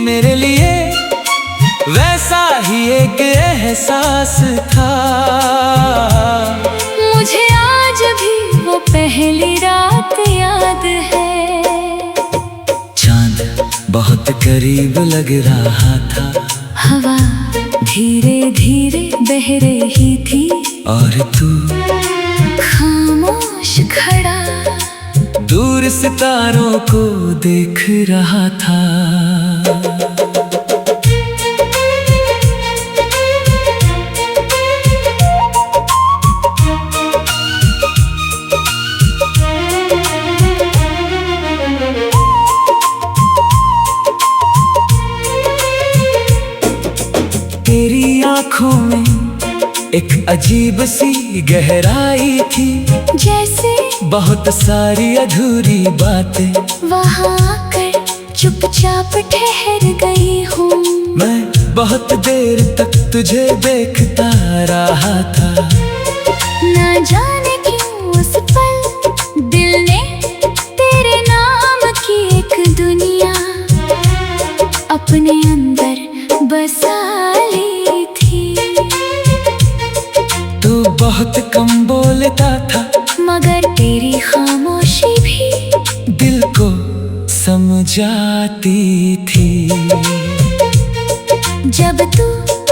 मेरे लिए वैसा ही एक एहसास था। मुझे आज भी वो पहली रात याद है। चांद बहुत करीब लग रहा था, हवा धीरे धीरे बह रही थी, और तू खामोश खड़ा दूर सितारों को देख रहा था। तेरी आँखों में एक अजीब सी गहराई थी, जैसे बहुत सारी अधूरी बातें वहाँ आकर चुपचाप ठहर गई हूँ। मैं बहुत देर तक तुझे देखता रहा था। ना जाने क्यों उस पल दिल ने तेरे नाम की एक दुनिया अपने अंदर बसा ली थी। तू बहुत कम बोलता था, मगर तेरी खामोशी भी दिल को समझाती थी। जब तू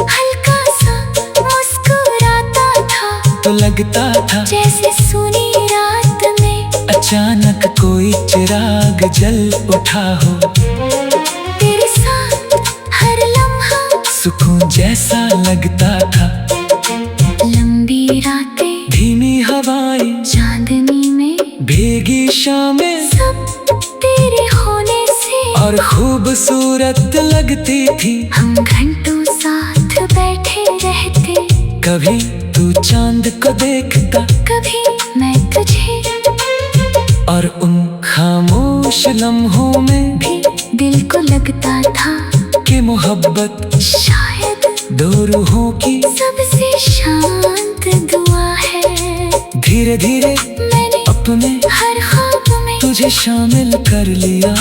हल्का सा मुस्कुराता था, तो लगता था जैसे सुनी रात में अचानक कोई चिराग जल उठा हो। तेरे साथ हर लम्हा सुकून जैसा लगता था। लंबी रातें, धीमी हवाएं, चांदनी में भीगी शामें, सब तेरे होने से और खूबसूरत लगती थी। हम घंटों साथ बैठे रहते, कभी तू चांद को देखता, कभी मैं तुझे, और उन खामोश लम्हों में भी दिल को लगता था कि मोहब्बत शायद दो रूहों की सबसे शांत दुआ है। धीरे धीरे मैंने अपने हर ख्वाब में तुझे शामिल कर लिया।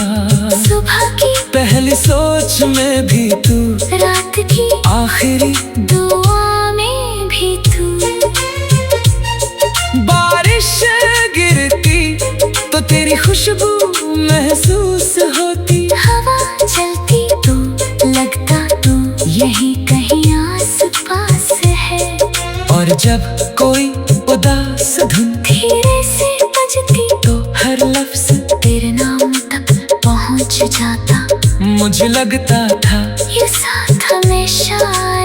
सुबह की पहली सोच में भी तू, रात की आखिरी दुआ में भी तू। बारिश गिरती तो तेरी खुशबू महसूस होती। हवा चलती तो लगता तू यही कहीं आस पास है। और जब कोई उदास धुन धीरे से बजती तो हर लफ्ज तेरे नाम तक पहुंच जाता। मुझे लगता था ये साथ हमेशा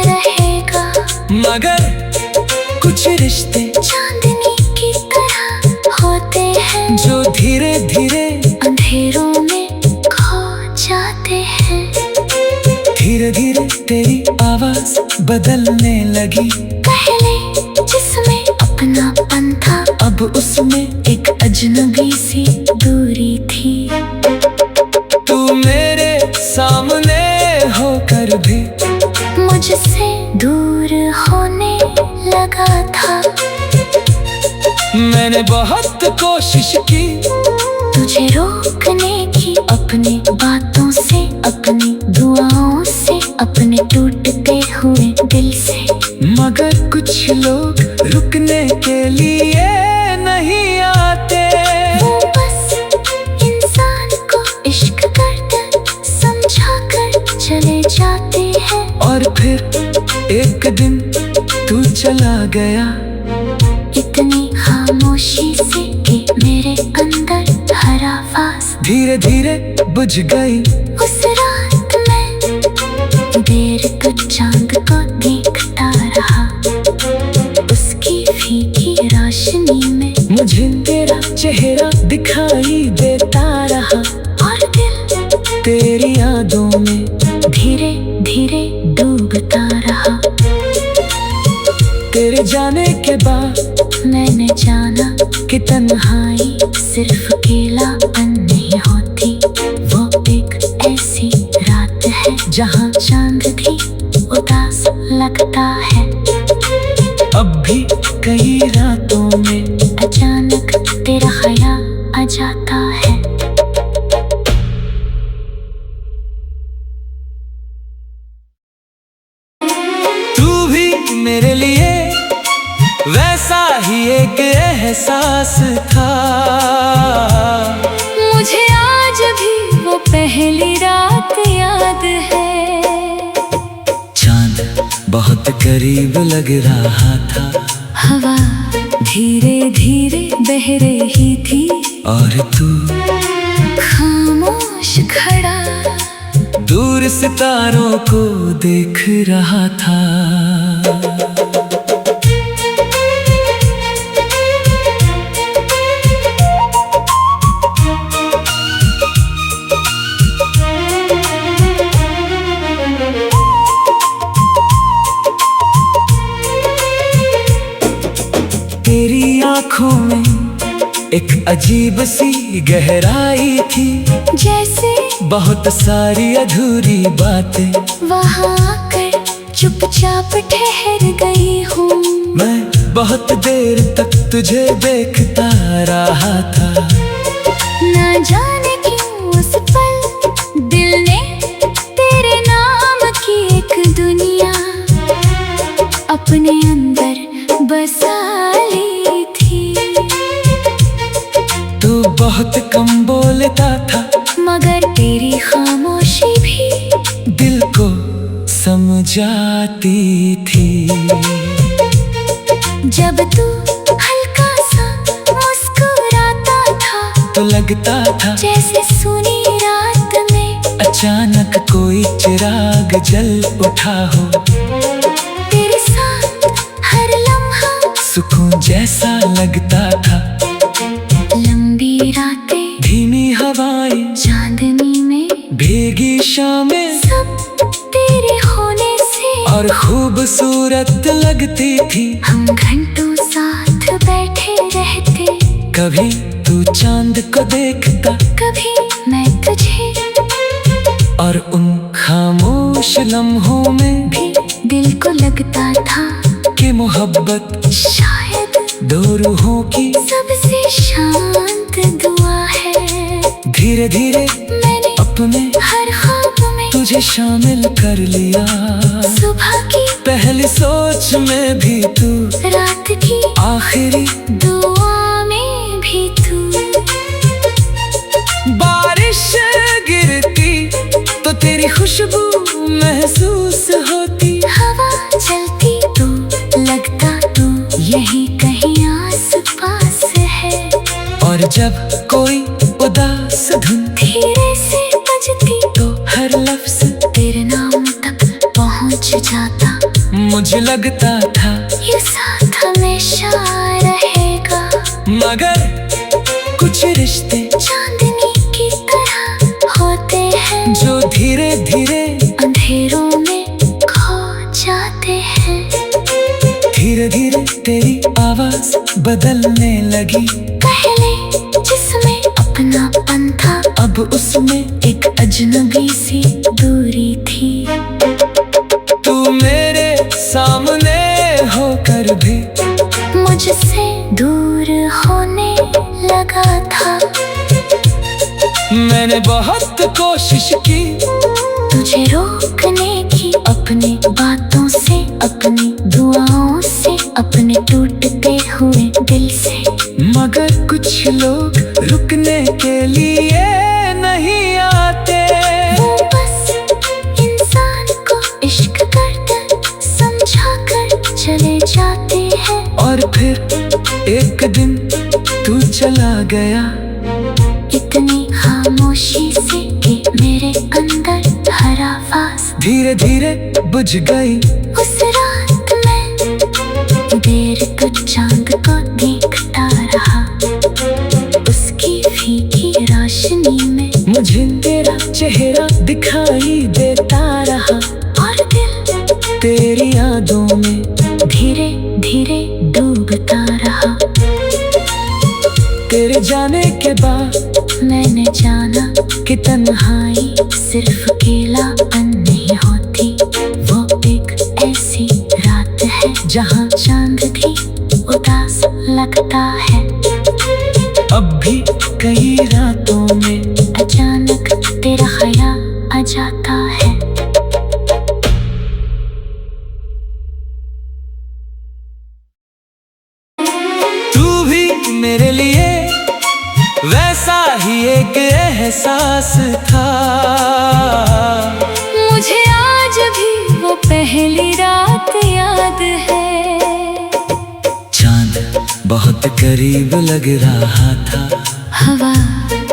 रहेगा, मगर कुछ रिश्ते चांदनी की तरह होते हैं, जो धीरे धीरे अंधेरों में खो जाते हैं। धीरे धीरे तेरी आवाज बदलने लगी। पहले जिसमें अपनापन था, अब उसमें एक अजनबी सी दूरी थी। तू मेरे सामने होकर भी मुझसे दूर होने लगा था। मैंने बहुत कोशिश की तुझे रोकने की, अपनी बातों से, अपनी दुआओं से, अपने टूटते हुए दिल से, मगर कुछ लोग रुकने के लिए नहीं आते। वो बस इंसान को इश्क करते समझा कर चले जाते हैं। और फिर एक दिन तू चला गया, इतनी खामोशी से कि मेरे अंदर हर आवाज धीरे धीरे बुझ गई। उस रात मैं देर तक चांद को देखता रहा, उसकी फीकी रोशनी में मुझे तेरा चेहरा दिखाई देता रहा, और दिल तेरी यादों में धीरे धीरे डूबता रहा। तेरे जाने के बाद मैंने जाना कि तन्हाई सिर्फ अकेलापन नहीं होती, वो एक ऐसी रात है जहाँ चांद भी उदास लगता है। अब भी कई रातों में अचानक तेरा ख्याल आ जाता है। एहसास था। मुझे आज भी वो पहली रात याद है। चांद बहुत करीब लग रहा था, हवा धीरे धीरे बह रही थी, और तू खामोश खड़ा दूर सितारों को देख रहा था। तेरी आंखों में एक अजीब सी गहराई थी, जैसे बहुत सारी अधूरी बातें वहाँ आकर चुपचाप ठहर गई हूँ। मैं बहुत देर तक तुझे देखता रहा था। ना जाने क्यों उस पल दिल ने तेरे नाम की एक दुनिया अपने अंदर बसा ली थी। तू बहुत कम बोलता था, मगर तेरी खामोशी भी दिल को समझाती थी। जब तू हल्का सा मुस्कुराता था, तो लगता था जैसे सुनी रात में अचानक कोई चिराग जल उठा हो। तेरे साथ हर लम्हा सुकून जैसा लगता था। लंबी रातें, धीमी हवाएं, चांदनी में भीगी शामें, सब तेरे होने से और खूबसूरत लगती थी। हम घंटों साथ बैठे रहते, कभी तू चांद को देखता, कभी मैं तुझे, और उन खामोश लम्हों में भी दिल को लगता था कि मोहब्बत शायद दो रूहों की सबसे शांत दुआ है। धीरे धीरे मैंने अपने हर ख्वाब में तुझे शामिल कर लिया। सुबह की पहली सोच में भी तू, रात की आखिरी दुआ में भी तू। बारिश गिरती तो तेरी खुशबू महसूस होती। हवा चलती तो लगता तू यही कहीं आस पास है। और जब कोई उदास धुन धीरे से बजती तो हर लफ्ज तेरे नाम तक पहुंच जाता। मुझे लगता था ये साथ हमेशा रहेगा। मगर कुछ रिश्ते चांदनी की तरह होते हैं, जो धीरे धीरे अंधेरों में खो जाते हैं। धीरे धीरे तेरी आवाज बदलने लगी। पहले जिसमें अपनापन था, अब उसमें एक अजनबी सी दूरी थी। तू मेरे सामने होकर भी मुझसे दूर होने लगा था। मैंने बहुत कोशिश की तुझे रोकने की, अपनी बातों से, अपनी दुआओं से, अपने टूटते हुए दिल से। मगर कुछ लोग रुकने के लिए नहीं आते। वो बस इंसान को इश्क करते समझा कर चले जाते हैं। और फिर एक दिन तू चला गया, इतनी खामोशी से कि मेरे अंदर हर आवाज धीरे धीरे बुझ गई। उस रात मैं देर तक चांद को देखता रहा। उसकी फीकी रोशनी में मुझे तेरा चेहरा दिखाई देता रहा, और दिल तेरी यादों में धीरे धीरे डूबता रहा। तेरे जाने के बाद मैंने जाना कि तन्हाई सिर्फ अकेलापन नहीं होती। वो एक ऐसी रात है जहाँ चांद भी उदास लगता है। अब भी कई रातों में अचानक तेरा ख्याल आ जाता है। तू भी था। मुझे आज भी वो पहली रात याद है। चांद बहुत करीब लग रहा था, हवा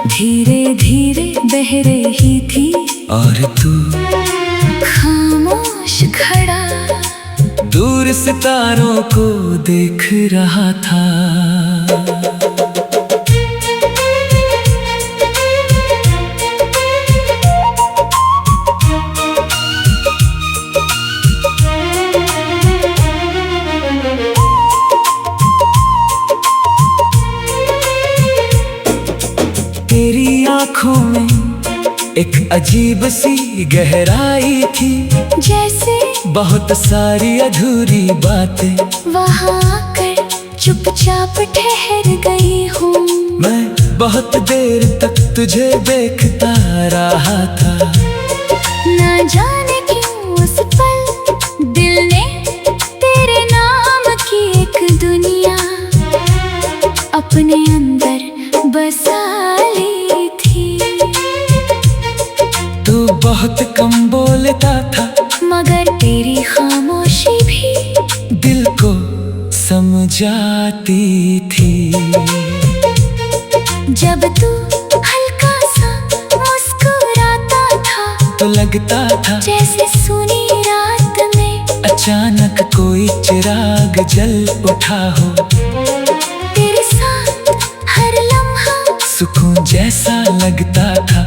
धीरे धीरे बह रही थी, और तू खामोश खड़ा दूर सितारों को देख रहा था। तेरी आंखों में एक अजीब सी गहराई थी, जैसे बहुत सारी अधूरी बातें वहाँ आकर चुपचाप ठहर गई हूँ। मैं बहुत देर तक तुझे देखता रहा था। ना जाने क्यों उस पल दिल ने तेरे नाम की एक दुनिया अपने अंदर बसा ली थी। तू बहुत कम बोलता था, मगर तेरी खामोशी भी दिल को समझाती थी। जब तू हल्का सा मुस्कुराता था, तो लगता था जैसे सुनी रात में अचानक कोई चिराग जल उठा हो। तेरे साथ हर लम्हा सुकून जैसा लगता था।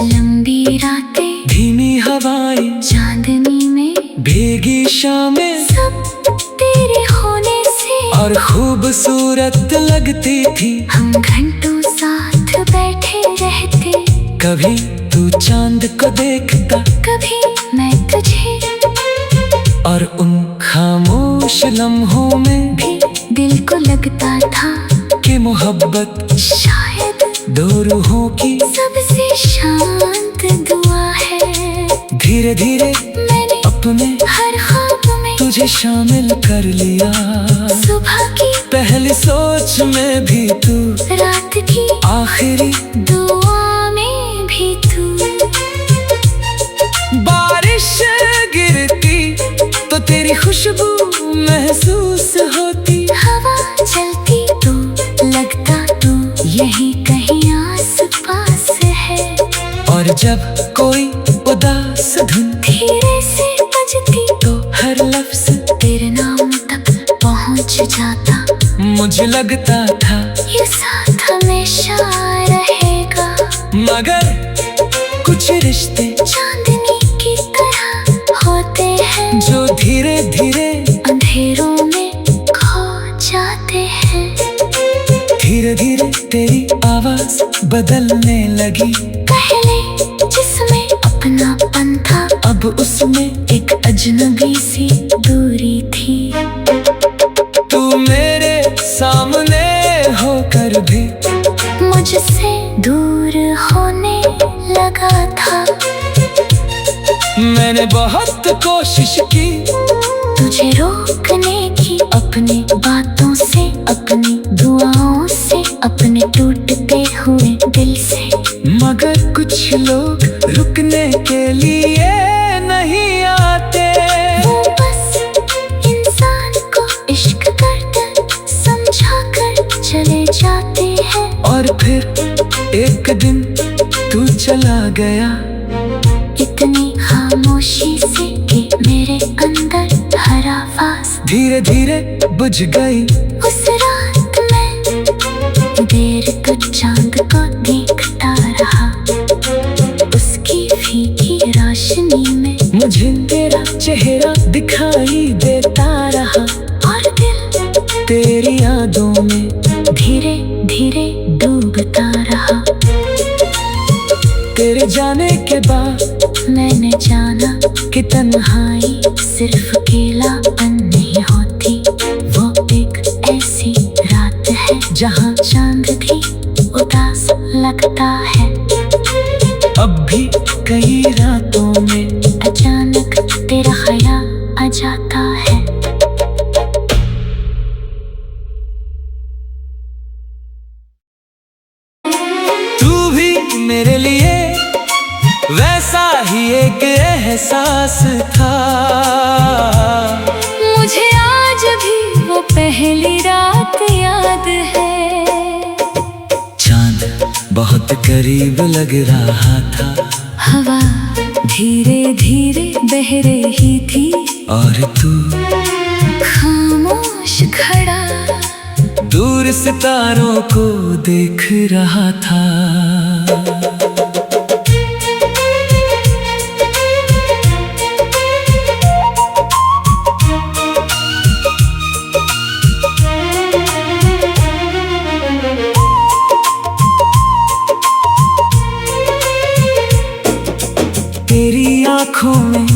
लंबी रातें, धीमी हवाएं, चांदनी में भीगी शामें, सब तेरे होने से और खूबसूरत लगती थी। हम घंटों साथ बैठे रहते, कभी तू चांद को देखता, कभी मैं तुझे, और उन खामोश लम्हों में भी दिल को लगता था कि मोहब्बत शायद दो रूहों की सबसे शांत दुआ है। धीरे धीरे मैंने अपने हर ख्वाब में तुझे शामिल कर लिया। सुबह की पहली सोच में भी तू, रात की आखिरी दुआ में भी तू। बारिश गिरती तो तेरी खुशबू महसूस होती। हवा चलती तो लगता तू यही कहीं आस पास है। और जब कोई उदास धुन धीरे से बजती तो हर लफ्ज तेरे नाम तक पहुंच जाता। मुझे लगता था ये साथ हमेशा रहेगा। मगर कुछ रिश्ते चांदनी की तरह होते हैं, जो धीरे धीरे अंधेरों में खो जाते हैं। धीरे धीरे तेरी आवाज बदलने लगी। पहले जिसमें अपनापन था, अब उसमें एक अजनबी सी दूरी थी। तू मेरे सामने होकर भी मुझसे दूर होने लगा था। मैंने बहुत कोशिश की तुझे रोकने की, अपनी बातों से, अपनी दुआओं से, अपने टूटते हुए दिल से। मगर कुछ लोग रुकने के लिए नहीं आते। वो बस इंसान को इश्क करकर समझा कर चले जाते हैं। और फिर एक दिन तू चला गया, इतनी खामोशी से कि मेरे अंदर हर आवाज धीरे धीरे बुझ गई। उस रात मैं देर तक चांद को देखता रहा। उसकी फीकी रोशनी में मुझे तेरा चेहरा दिखाई देता रहा, और दिल तेरी यादों में धीरे धीरे डूबता रहा। तेरे जाने के बाद मैंने जाना कि तन्हाई सिर्फ अकेलापन नहीं होती। वो एक ऐसी रात है जहाँ चांद भी उदास लगता है। अब भी कई रातों में अचानक तेरा ख्याल आ जाता है। तू भी मेरे लिए वैसा ही एक एहसास था। मुझे आज भी वो पहली रात याद है। चांद बहुत करीब लग रहा था, हवा धीरे धीरे बह रही थी, और तू खामोश खड़ा दूर सितारों को देख रहा था। तेरी आंखों में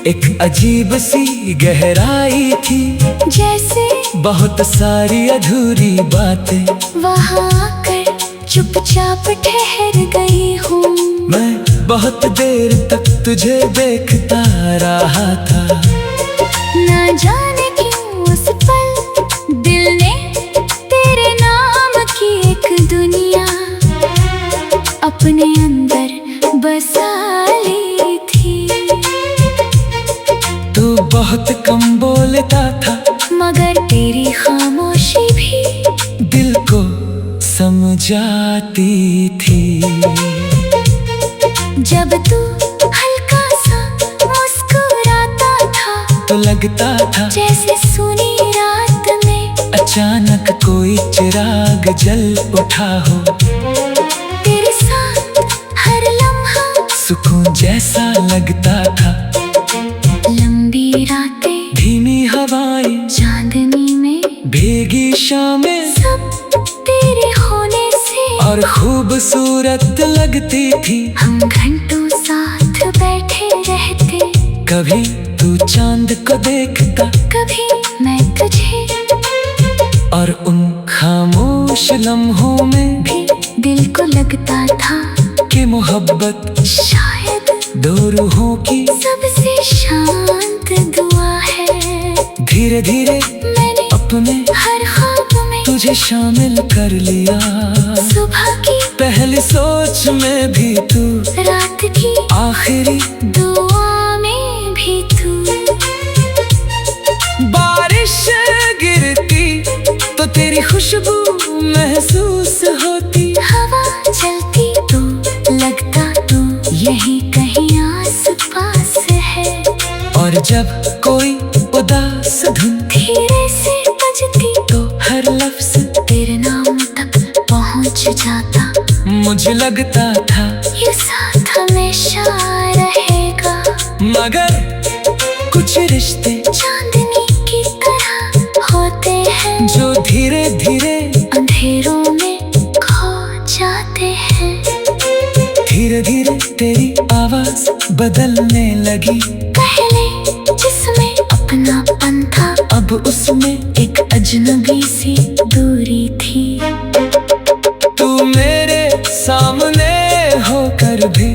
एक अजीब सी गहराई थी, जैसे बहुत सारी अधूरी बातें वहाँ आकर चुपचाप ठहर गई हूँ। मैं बहुत देर तक तुझे देखता रहा था। ना जाने क्यों उस पल दिल ने तेरे नाम की एक दुनिया अपने अंदर बसा ली थी। तू बहुत कम बोलता था, मगर तेरी खामोशी भी दिल को समझाती थी। जब तू हल्का सा मुस्कुराता था, तो लगता था जैसे सुनी रात में अचानक कोई चिराग जल उठा हो। तेरे साथ हर लम्हा सुकून जैसा लगता था। लंबी रातें, धीमी हवाएं, चांदनी में भीगी शामें, सब तेरे होने से और खूबसूरत लगती थी। हम घंटों साथ बैठे रहते, कभी तू चांद को देखता, कभी मैं तुझे, और उन खामोश लम्हों में भी दिल को लगता था कि मोहब्बत शायद दो रूहों की सबसे शांत दुआ है। धीरे धीरे मैंने अपने हर ख्वाब में तुझे शामिल कर लिया। सुबह की पहली सोच में भी तू, रात की आखिरी दुआ में भी तू। बारिश गिरती तो तेरी खुशबू महसूस होती। हवा चलती तो लगता तू यही कहीं आस पास है। और जब कोई उदास धुन धीरे से बजती तो हर लफ्ज तेरे नाम तक पहुंच जाता। मुझे लगता था ये साथ हमेशा रहेगा। मगर कुछ रिश्ते चांदनी की तरह होते हैं, जो धीरे धीरे अंधेरों में खो जाते हैं। धीरे धीरे तेरी आवाज बदलने लगी। पहले जिसमें अपनापन था, अब उसमें एक अजनबी सी दूरी थी। तू मेरे सामने होकर भी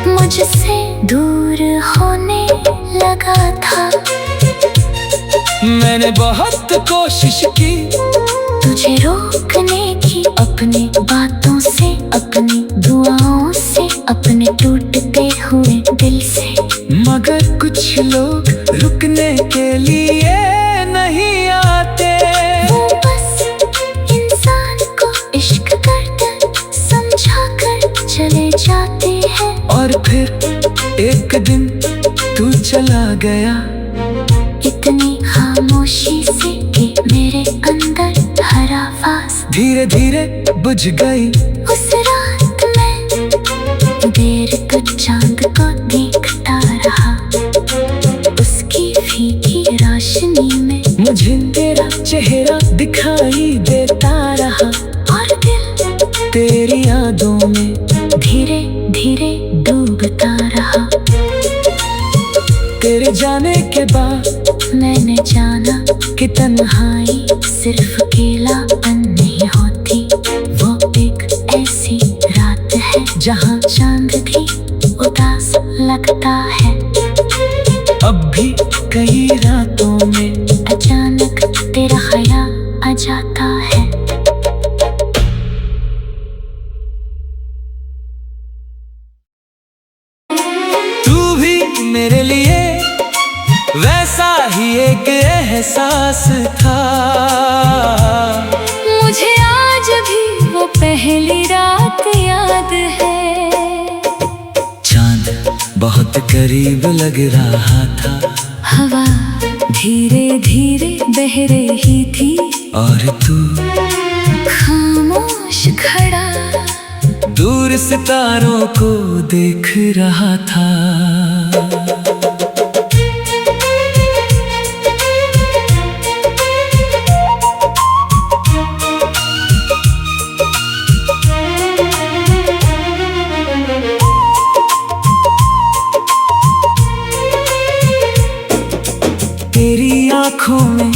मुझसे दूर होने लगा था। मैंने बहुत कोशिश की तुझे रोकने की, अपनी बातों से, अपनी दुआओं से, अपने टूटते हुए दिल से। मगर कुछ लोग रुकने के लिए नहीं आते। वो बस इंसान को इश्क करते समझा कर चले जाते हैं। और फिर एक दिन तू चला गया, इतनी खामोशी से कि मेरे अंदर हर आवाज धीरे धीरे बुझ गई। उस रात मैं देर तक चांद को देखता रहा। उसकी फीकी रोशनी में मुझे तेरा चेहरा दिखाई देता रहा, और दिल तेरी यादों में धीरे धीरे डूबता रहा। तेरे जाने के बाद मैंने जाना कि तन्हाई सिर्फ अकेलापन नहीं होती। वो एक ऐसी रात है जहाँ चांद भी उदास लगता है। अब भी कई रातों में अचानक तेरा ख्याल आ जाता है। एक एहसास था। मुझे आज भी वो पहली रात याद है। चांद बहुत करीब लग रहा था, हवा धीरे धीरे बह रही थी, और तू खामोश खड़ा दूर सितारों को देख रहा था। तेरी आँखों में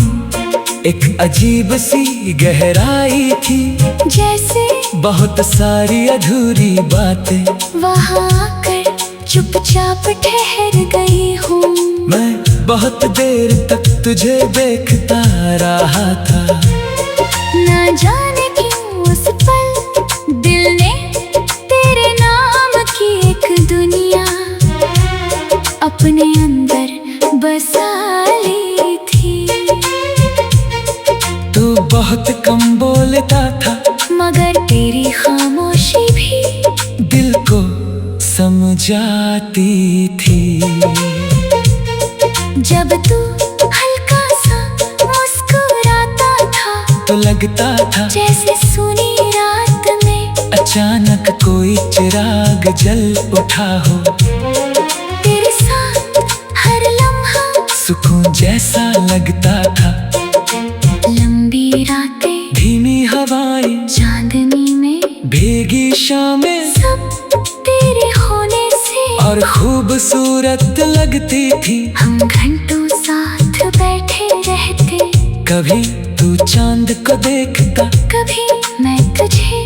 एक अजीब सी गहराई थी, जैसे बहुत सारी अधूरी बातें वहाँ आकर चुपचाप ठहर गई हूँ। मैं बहुत देर तक तुझे देखता रहा था। ना जाने क्यों उस पल दिल ने तेरे नाम की एक दुनिया अपने अंदर बसा ली थी। तू बहुत कम बोलता था, मगर तेरी खामोशी भी दिल को समझाती थी। जब तू हल्का सा मुस्कुराता था, तो लगता था जैसे सुनी रात में अचानक कोई चिराग जल उठा हो। तेरे साथ हर लम्हा सुकून जैसा लगता था। लंबी रातें, धीमी हवाएं, चांदनी में भीगी शामें, सब तेरे होने से और खूबसूरत लगती थी। हम घंटों साथ बैठे रहते, कभी तू चांद को देखता, कभी मैं तुझे,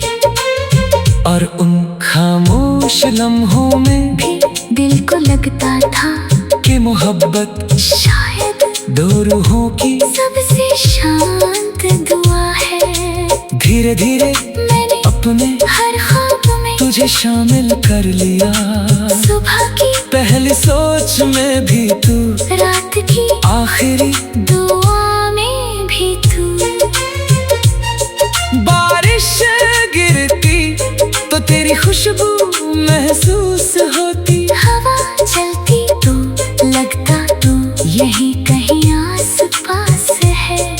और उन खामोश लम्हों में भी दिल को लगता था कि मोहब्बत शायद दो रूहों की सबसे शांत दुआ है। धीरे धीरे मैंने अपने हर ख्वाब में तुझे शामिल कर लिया। सुबह की पहली सोच में भी तू, रात की आखिरी दुआ में भी तू। बारिश गिरती तो तेरी खुशबू महसूस होती। हवा चलती तो लगता तू यही कहीं आस पास है।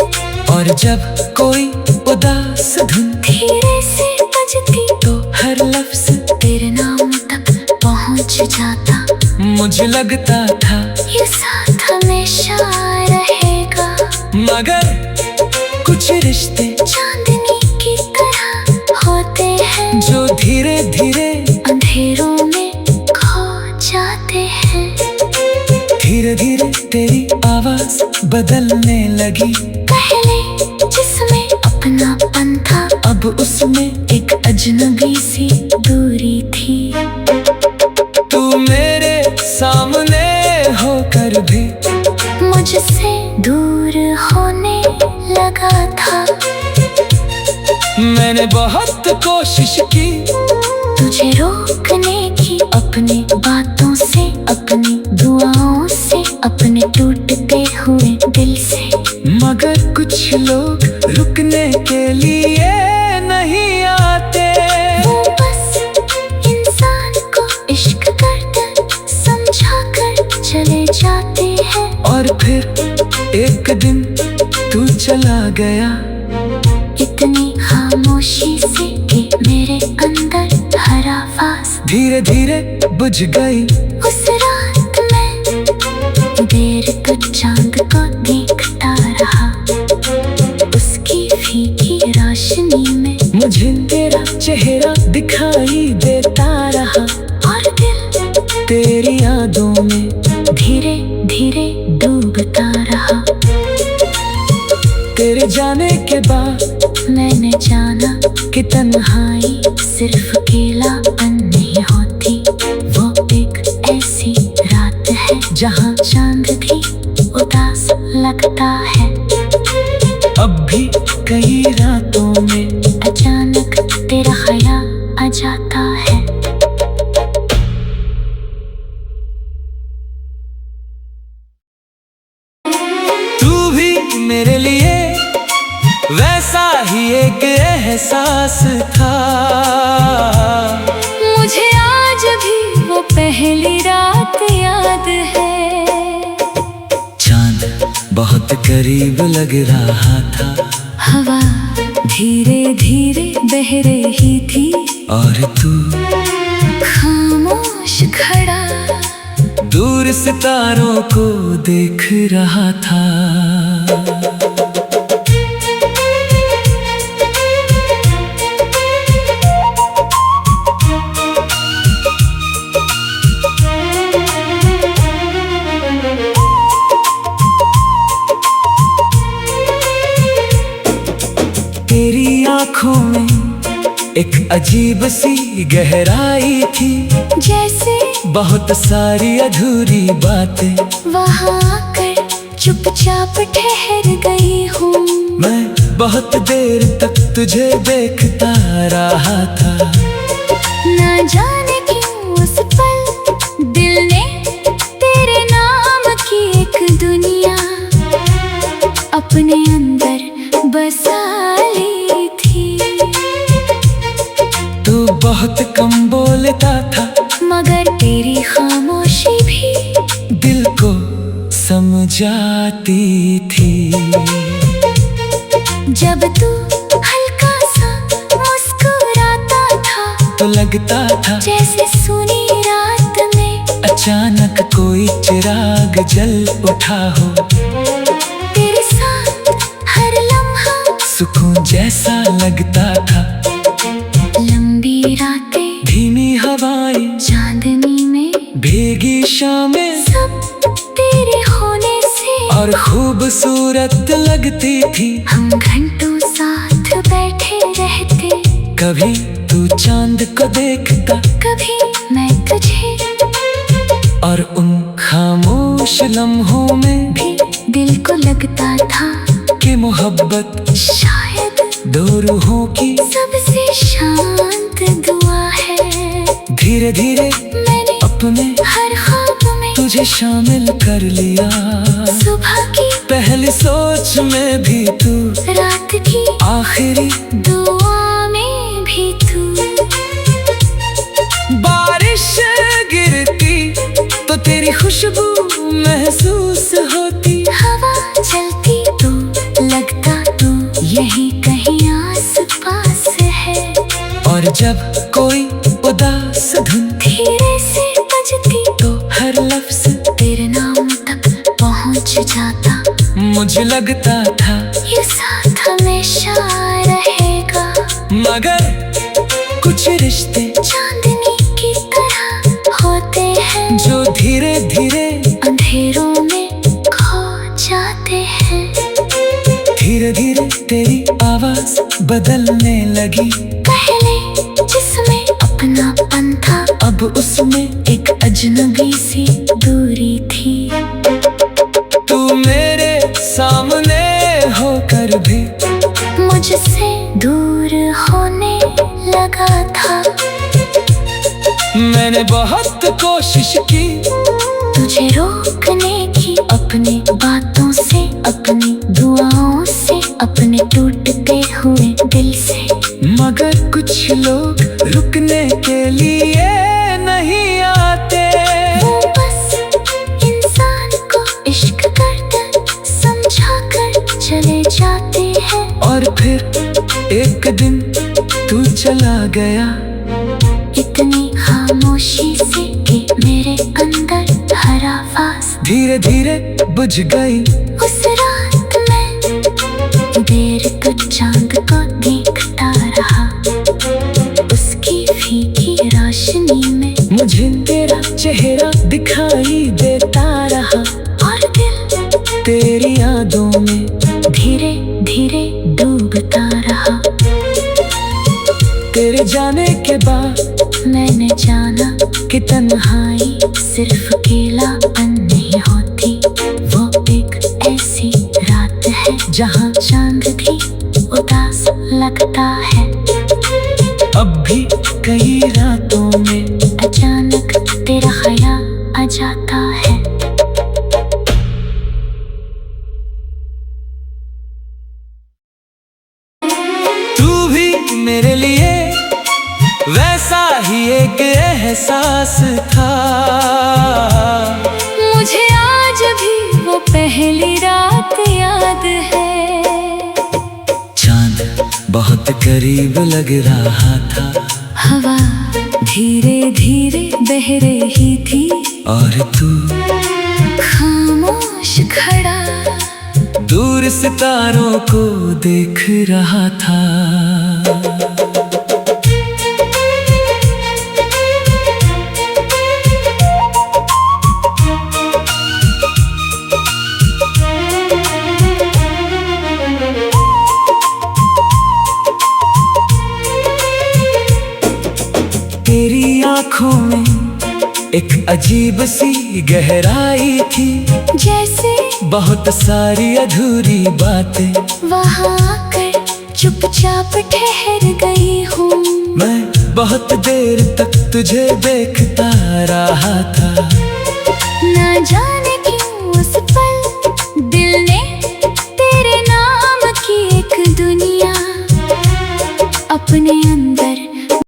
और जब कोई उदास धुन धीरे से बजती तो हर लफ्ज तेरे नाम तक पहुंच जाता। मुझे लगता था ये साथ हमेशा रहेगा। मगर कुछ रिश्ते चांदनी की तरह होते हैं, जो धीरे धीरे अंधेरों में खो जाते हैं। धीरे धीरे तेरी आवाज बदलने लगी। पहले जिसमें अपनापन था, अब उसमें एक अजनबी सी दूरी थी। तू मेरे सामने होकर भी मुझसे दूर होने लगा था। मैंने बहुत कोशिश की तुझे रोकने की, अपनी बातों से, अपनी दुआओं से, अपने टूटते हुए दिल से। मगर कुछ लोग रुकने के लिए नहीं आते। वो बस इंसान को इश्क करते समझा कर चले जाते हैं। और फिर एक दिन तू चला गया, इतनी खामोशी से कि मेरे अंदर हर आवाज धीरे धीरे बुझ गई। उस रात मैं देर तक चांद को देखता रहा। उसकी फीकी रोशनी में मुझे तेरा चेहरा दिखाई देता रहा, और दिल तेरी यादों में धीरे धीरे डूबता रहा। तेरे जाने के बाद मैंने जाना कि तन्हाई सिर्फ अकेलापन नहीं होती, वो एक ऐसी रात है जहाँ चांद भी उदास लगता है। अब भी कई रातों में अचानक तेरा ख्याल आ जाता है। तू एक एहसास था। मुझे आज भी वो पहली रात याद है। चांद बहुत करीब लग रहा था, हवा धीरे धीरे बह रही थी, और तू खामोश खड़ा दूर सितारों को देख रहा था। तेरी आंखों में एक अजीब सी गहराई थी, जैसे बहुत सारी अधूरी बातें वहाँ आकर चुपचाप ठहर गई हूँ। मैं बहुत देर तक तुझे देखता रहा था। ना जाने क्यों उस पल दिल ने तेरे नाम की एक दुनिया अपने अंदर बसा ली थी। तू बहुत कम बोलता था, मगर तेरी खामोशी भी दिल को समझाती थी। जब तू हल्का सा मुस्कुराता था, तो लगता था जैसे सुनी रात में अचानक कोई चिराग जल उठा हो। तेरे साथ हर लम्हा सुकून जैसा लगता था। लंबी रातें, धीमी हवाएं, चांदनी में भीगी शामें, सब तेरे होने से और खूबसूरत लगती थी। हम घंटों साथ बैठे रहते, कभी तू चांद को देखता, कभी मैं तुझे, और उन खामोश लम्हों में भी दिल को लगता था कि मोहब्बत शायद दो रूहों की सबसे शांत दुआ है। धीरे धीरे मैंने अपने हर ख्वाब में तुझे शामिल कर लिया। सुबह की पहली सोच में भी तू, रात की आखिरी दुआ में भी तू। बारिश गिरती तो तेरी खुशबू महसूस होती। हवा चलती तो लगता तू यही कहीं आस पास है। और जब कोई उदास धुन धीरे से बजती तो हर लफ्ज तेरे नाम तक पहुंच जाता। मुझे लगता था ये साथ हमेशा रहेगा। मगर कुछ रिश्ते चांदनी की तरह होते हैं, जो धीरे धीरे अंधेरों में खो जाते हैं। धीरे धीरे तेरी आवाज बदलने लगी। पहले जिसमें अपनापन था, अब उसमें एक अजनबी सी दूरी थी। तू मेरे सामने होकर भी मुझसे दूर होने लगा था। मैंने बहुत कोशिश की तुझे रोकने की, अपनी बातों से, अपनी दुआओं से, अपने टूटते हुए दिल से। मगर कुछ लोग रुकने के लिए नहीं आते। वो बस इंसान को इश्क करते समझा कर चले जाते हैं। और फिर एक दिन तू चला गया, इतनी खामोशी से कि मेरे अंदर हर आवाज धीरे धीरे बुझ गई। उस रात मैं देर तक चांद को देखता रहा। उसकी फीकी रोशनी में मुझे तेरा चेहरा दिखाई देता रहा, और दिल तेरी यादों में धीरे धीरे डूबता रहा। तेरे जाने के बाद मैंने जाना कि तन्हाई सिर्फ अकेलापन नहीं होती। वो एक ऐसी रात है जहाँ चांद भी उदास लगता है। अब भी कई रातों में अचानक तेरा ख्याल आ जाता है। तू पहली रात याद है। चांद बहुत करीब लग रहा था, हवा धीरे धीरे बह रही थी, और तू खामोश खड़ा दूर सितारों को देख रहा था। तेरी आंखों में एक अजीब सी गहराई थी, जैसे बहुत सारी अधूरी बातें वहाँ आकर चुपचाप ठहर गई हूँ। मैं बहुत देर तक तुझे देखता रहा था।